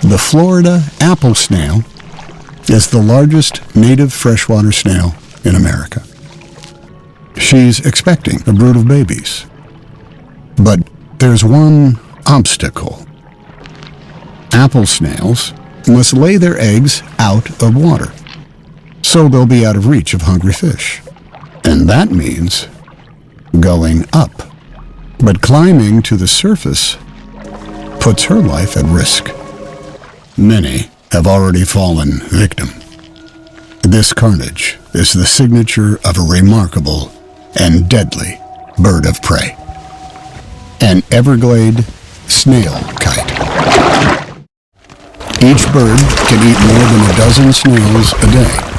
The Florida apple snail is the largest native freshwater snail in America. She's expecting a brood of babies. But there's one obstacle. Apple snails must lay their eggs out of water, so they'll be out of reach of hungry fish. And that means going up. But climbing to the surface puts her life at risk. Many have already fallen victim. This carnage is the signature of a remarkable and deadly bird of prey. An Everglade snail kite. Each bird can eat more than a dozen snails a day.